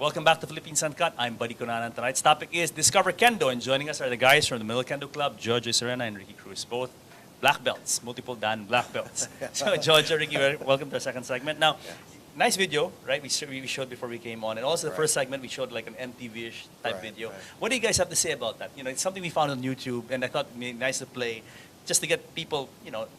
Welcome back to Philippines Uncut. I'm Buddy Cunanan. Tonight's topic is Discover Kendo, and joining us are the guys from the Middle Kendo Club, Jojo Serena and Ricky Cruz, both black belts, multiple Dan black belts. So Jojo, Ricky, welcome to our second segment. Now, nice video, right? We showed before we came on, and also the first segment we showed like an MTV-ish type video. Right. What do you guys have to say about that? You know, it's something we found on YouTube, and I thought it'd be nice to play, just to get people,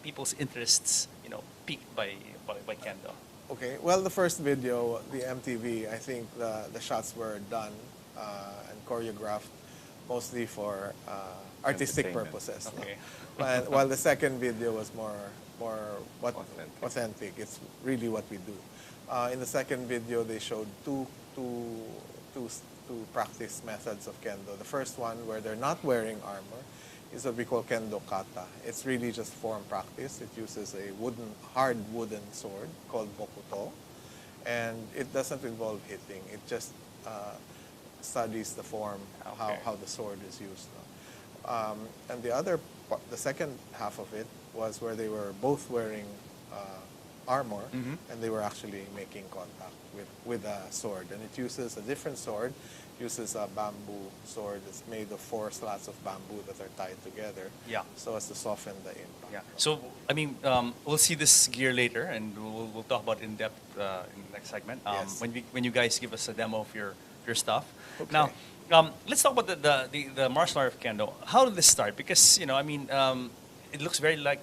people's interests, piqued by Kendo. Okay, well, the first video, the MTV, I think the shots were done and choreographed mostly for artistic purposes. Okay. No? While the second video was more authentic. It's really what we do. In the second video, they showed two practice methods of Kendo. The first one, where they're not wearing armor, is what we call Kendo Kata. It's really just form practice. It uses a hard wooden sword called bokuto, and it doesn't involve hitting. It just studies the form, how the sword is used. And the second half of it was where they were both wearing armor, and they were actually making contact with a sword. And it uses a different sword. Uses a bamboo sword that's made of 4 slats of bamboo that are tied together, so as to soften the impact. Yeah. So I mean, we'll see this gear later, and we'll talk about in depth in the next segment. Yes. When you guys give us a demo of your stuff. Okay. Now, let's talk about the martial art of Kendo. How did this start? Because it looks very like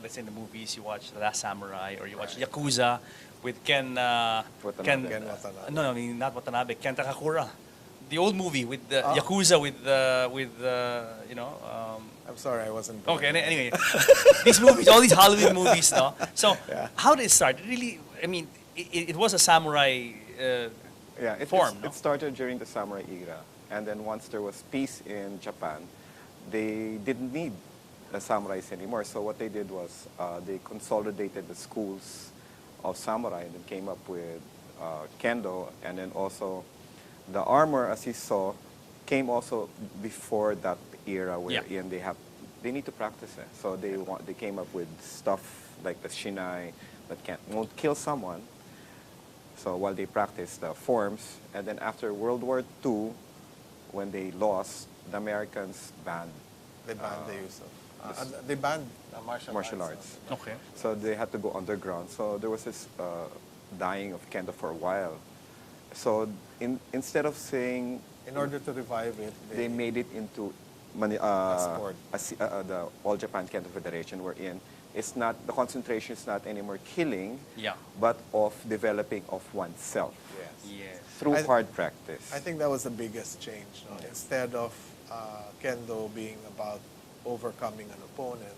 let's say in the movies you watch The Last Samurai or you watch Yakuza with Ken Watanabe. No, I mean not Watanabe. Ken Takakura. The old movie with the Yakuza I'm sorry, I wasn't born. Okay, anyway, these movies, all these Hollywood movies, no? So, how did it start? Really, I mean, it was a samurai form, no? It started during the samurai era, and then once there was peace in Japan, they didn't need the samurais anymore. So what they did was they consolidated the schools of samurai and then came up with Kendo, and then also the armor, as you saw, came also before that era wherein they need to practice it. So they came up with stuff like the shinai that won't kill someone. So while they practice the forms, and then after World War II, when they lost, the Americans banned. They banned the use of. They banned martial arts. Okay. So they had to go underground. So there was this dying of Kendo for a while. So instead of saying... In order to revive it, they made it into a sport. The All Japan Kendo Federation, wherein it's not, the concentration is not anymore killing, but of developing of oneself through hard practice. I think that was the biggest change. No? Instead of Kendo being about overcoming an opponent,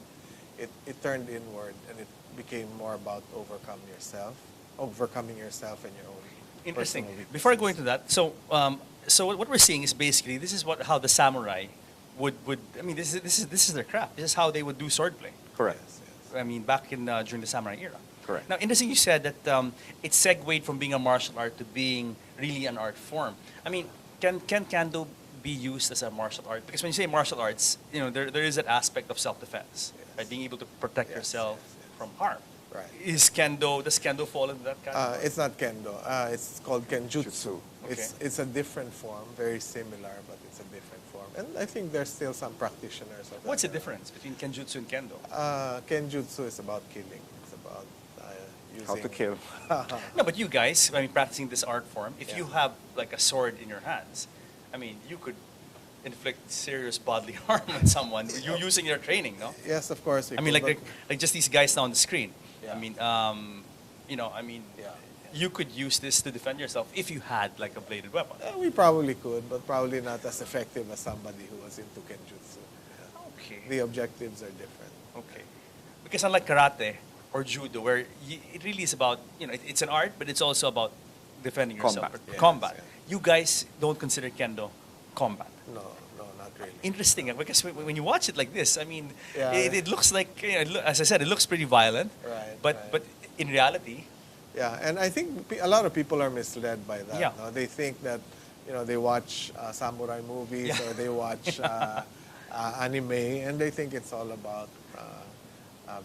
it turned inward and it became more about overcoming yourself and your own. Interesting. Before I go into that, so what we're seeing is basically this is how the samurai would. I mean, this is their craft. This is how they would do swordplay. Correct. Yes. I mean, back in during the samurai era. Correct. Now, interesting. You said that it segued from being a martial art to being really an art form. I mean, can Kendo be used as a martial art? Because when you say martial arts, there is that aspect of self-defense, right? Being able to protect yourself from harm. Right. Does Kendo fall into that category? It's not Kendo. It's called Kenjutsu. Okay. It's a different form, very similar, but it's a different form. And I think there's still some practitioners of that. What's the difference between Kenjutsu and Kendo? Kenjutsu is about killing. It's about using... How to kill. No, but you guys, I mean, practicing this art form, if you have like a sword in your hands, I mean, you could inflict serious bodily harm on someone. You're using your training, no? Yes, of course. I mean, like just these guys now on the screen. Yeah. I mean, you could use this to defend yourself if you had like a bladed weapon. We probably could, but probably not as effective as somebody who was into Kenjutsu. Yeah. Okay. The objectives are different. Okay. Because unlike karate or judo, where it really is about, it's an art, but it's also about defending yourself. Combat. Combat. Yes. You guys don't consider Kendo combat. No, no, not really. Interesting, because when you watch it like this, I mean, Yeah. it looks like, as I said, it looks pretty violent. Right, But right. but in reality, Yeah, and I think a lot of people are misled by that. Yeah. No? They think that, they watch samurai movies Yeah. or they watch anime, and they think it's all about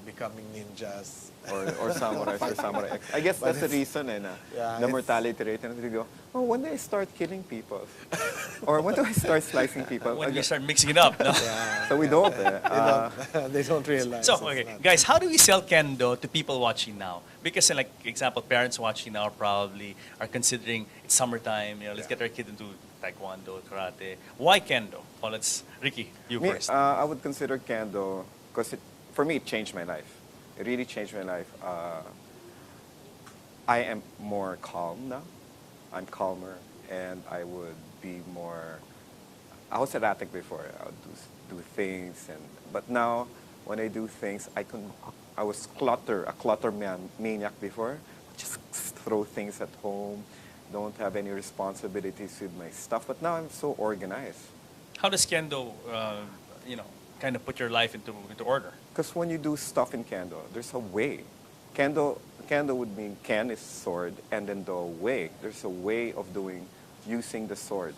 becoming ninjas. Or samurais or samurai X. I guess But that's the it's- reason, Yeah, the it's- mortality rate. And you go, oh, when do I start killing people? Or when do I start slicing people? when I you go, start mixing it up, no? Yeah. so we don't. They don't, they don't realize. So, it's okay, not. guys, how do we sell kendo to people watching now? Because, like, example, parents watching now probably are considering it's summertime, let's Yeah. get our kid into taekwondo, karate. Why kendo? Well, let's, Ricky, you Me, first. I would consider kendo because for me it changed my life. It really changed my life. I am more calm now. I'm calmer, and I would be more. I was erratic before. I would do things, but now when I do things, I was a clutter maniac before. Just throw things at home. Don't have any responsibilities with my stuff. But now I'm so organized. How does kendo, kind of put your life into order? Because when you do stuff in kendo, there's a way. Kendo would mean ken is sword, and then the way. There's a way of using the sword.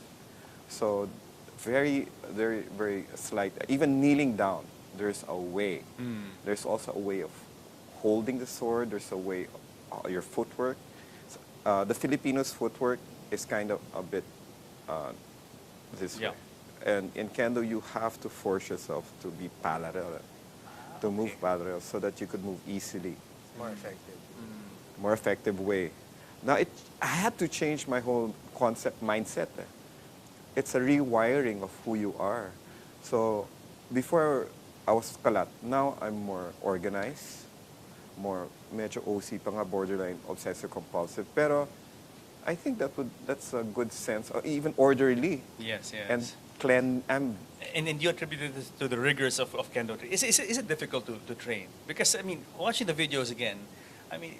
So very, very, very slight. Even kneeling down, there's a way. There's also a way of holding the sword. There's a way of your footwork. The Filipinos' footwork is kind of a bit this Yeah. way. And in kendo, you have to force yourself to be parallel, to move parallel, so that you could move easily, More effective. more effective way. Now, I had to change my whole mindset. It's a rewiring of who you are. So before I was kalat, now I'm more organized, more medyo OC pa nga, borderline obsessive compulsive. Pero I think that's a good sense, or even orderly. Yes, yes. And And you attribute this to the rigors of kendo. Is it difficult to train? Because, I mean, watching the videos again, I mean,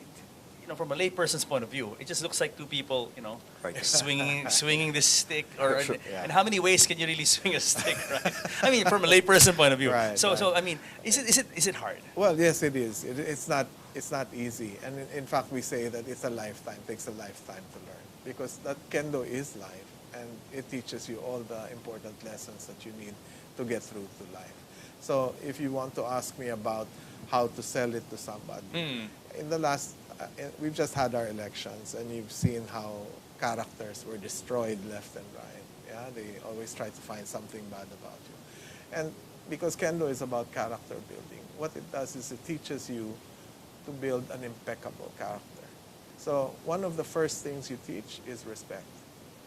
from a layperson's point of view, it just looks like two people, Right. swinging this stick. Or Sure. Yeah. And how many ways can you really swing a stick, right? I mean, from a layperson point of view. Right, So right. I mean, is it hard? Well, yes, it is. It's not easy, and in fact, we say that it's a lifetime. Takes a lifetime to learn, because that kendo is life, and it teaches you all the important lessons that you need to get through to life. So, if you want to ask me about how to sell it to somebody, in the last, we've just had our elections, and you've seen how characters were destroyed left and right. Yeah, they always try to find something bad about you, and because kendo is about character building, what it does is it teaches you to build an impeccable character. So one of the first things you teach is respect.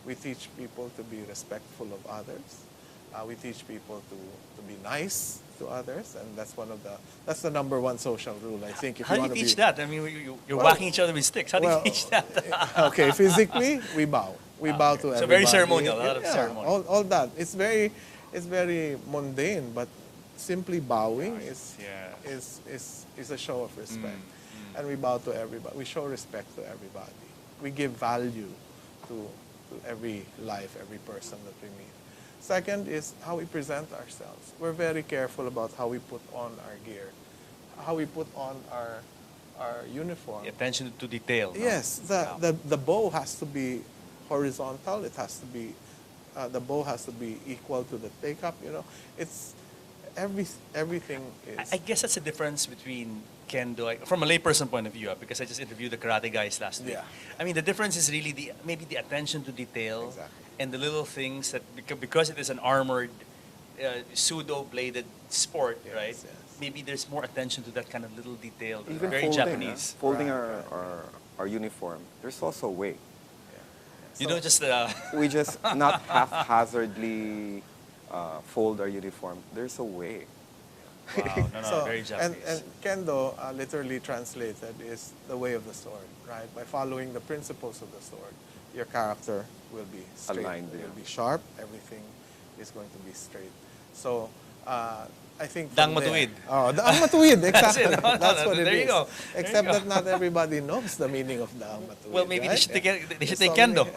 We teach people to be respectful of others. We teach people to be nice to others, and that's the number one social rule, I think. If How do you wanna teach be, that? I mean, you're Well, whacking each other with sticks. How do you teach that? Okay, physically we bow. We bow to everybody. So very ceremonial, a lot of Yeah, ceremony. all that. It's very mundane, but simply bowing is a show of respect. And we bow to everybody. We show respect to everybody. We give value to every life, every person that we meet. Second is how we present ourselves. We're very careful about how we put on our gear, how we put on our uniform. Attention to detail. no? Yes, the bow has to be horizontal. It has to be the bow has to be equal to the take-up. It's everything is. I guess that's the difference between kendo, from a layperson point of view, because I just interviewed the karate guys last week. Yeah. I mean, the difference is really maybe the attention to detail Exactly. and the little things that, because it is an armored, pseudo-bladed sport, Yes, right? yes. Maybe there's more attention to that kind of little detail. Even Very folding, Japanese. folding Right, our uniform, there's also a way. You don't just. We just not haphazardly fold our uniform. There's a way. Wow, no, very and Japanese. kendo, literally translated, is the way of the sword, right? By following the principles of the sword, your character will be straight. Aligned, It yeah. will be sharp. Everything is going to be straight. So I think Dang from there- matuwid. Oh, daang matuwid, exactly. That's it. No, That's no, what it there you is. go. There you Except go. that not everybody knows the meaning of daang matuwid. Well, maybe right? they should There's take so many- kendo.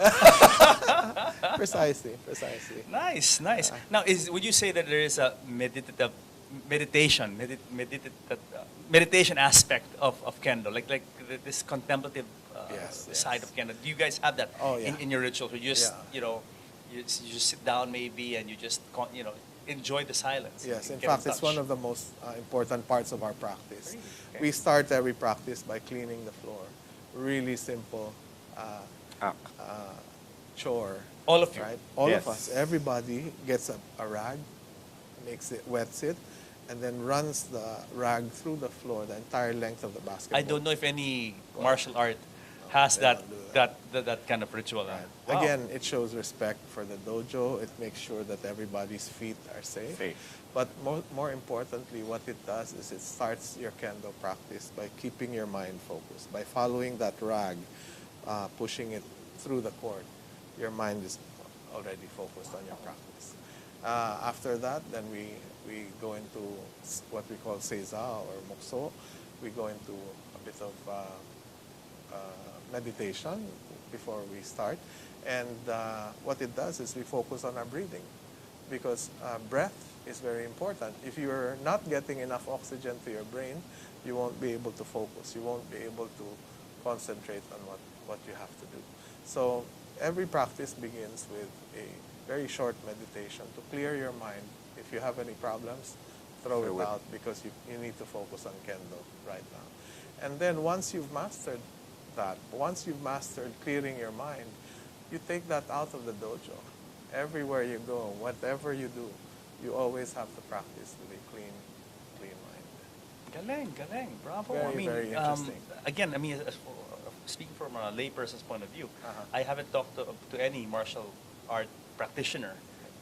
Precisely, precisely. Nice, nice. Now, would you say that there is a meditation aspect of kendo, like this contemplative Yes, side yes. of kendo? Do you guys have that Oh, yeah. in your ritual? You just Yeah. you just sit down maybe and you just enjoy the silence. Yes, in Get fact, it's touch. one of the most important parts of our practice. Really? Okay. We start every practice by cleaning the floor. Really simple chore. All of you? Right? All Yes. of us. Everybody gets a rag, wets it, and then runs the rag through the floor, the entire length of the basketball. I don't know if any martial art has they that don't do that kind of ritual. Right. Wow. Again, it shows respect for the dojo. It makes sure that everybody's feet are safe. Safe. But more importantly, what it does is it starts your kendo practice by keeping your mind focused. By following that rag, pushing it through the court, your mind is already focused on your practice. After that, then we go into what we call seiza or mokso. We go into a bit of meditation before we start. And what it does is we focus on our breathing, because breath is very important. If you're not getting enough oxygen to your brain, you won't be able to focus. You won't be able to concentrate on what you have to do. So every practice begins with a very short meditation to clear your mind. If you have any problems, throw Throw it it. out, because you need to focus on kendo right now. And then once you've mastered that, once you've mastered clearing your mind, you take that out of the dojo. Everywhere you go, whatever you do, you always have to practice with a clean mind. Galing. Bravo. Very, I mean, very interesting. Again, I mean, speaking from a layperson's point of view, Uh-huh. I haven't talked to any martial art practitioner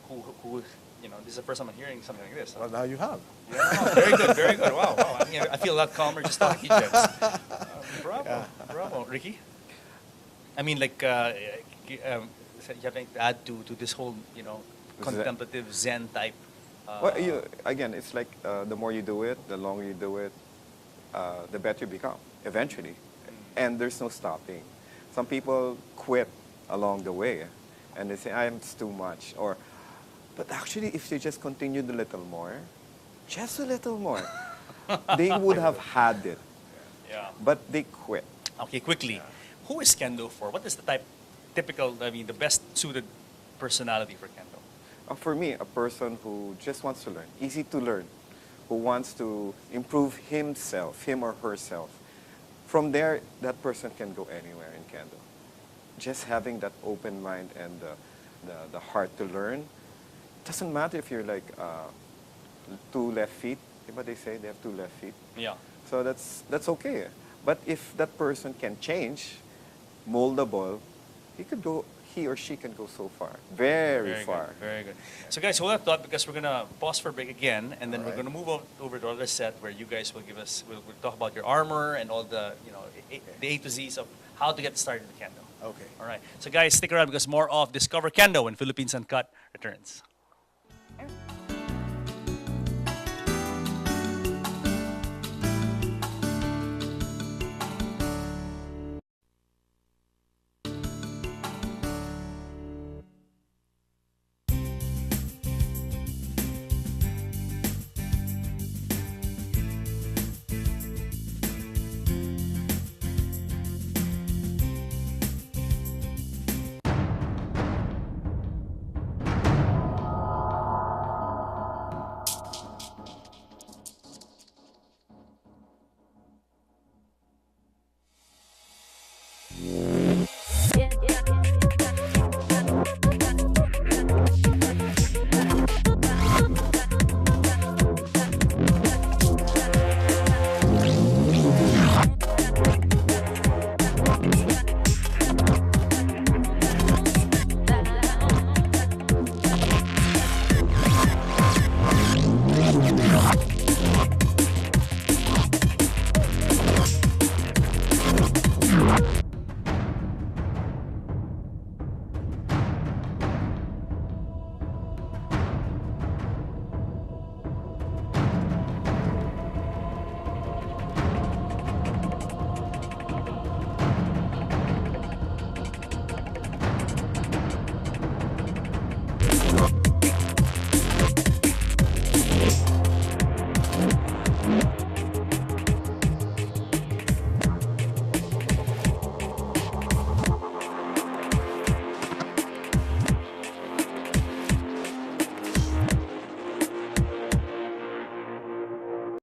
who this is the first time I'm hearing something like this. Well, now you have. Yeah, very good, very good. Wow. I mean, I feel a lot calmer just talking to you, Jens. Bravo. Ricky? I mean, like, you have anything to add to this whole, contemplative Zen type? Well, again, it's like the more you do it, the longer you do it, the better you become, eventually. And there's no stopping. Some people quit along the way, and they say, it's too much. But actually, if they just continued a little more, just a little more, they would have had it. Yeah. But they quit. Okay, quickly. Who is Kendo for? What is the the best suited personality for Kendo? For me, a person who just wants to learn, easy to learn, who wants to improve himself, him or herself. From there, that person can go anywhere in Kendo. Just having that open mind and the heart to learn. Doesn't matter if you're like 2 left feet. What they say, they have 2 left feet. Yeah. So that's okay. But if that person can change, moldable, he or she can go so far, very far. Good, very good. So guys, hold that thought, because we're gonna pause for a break again, and then All we're right. gonna move over to other set where you guys will we'll talk about your armor and all the the A to Z's of how to get started with Kendo. Okay. All right. So guys, stick around, because more of Discover Kendo when Philippines Uncut returns.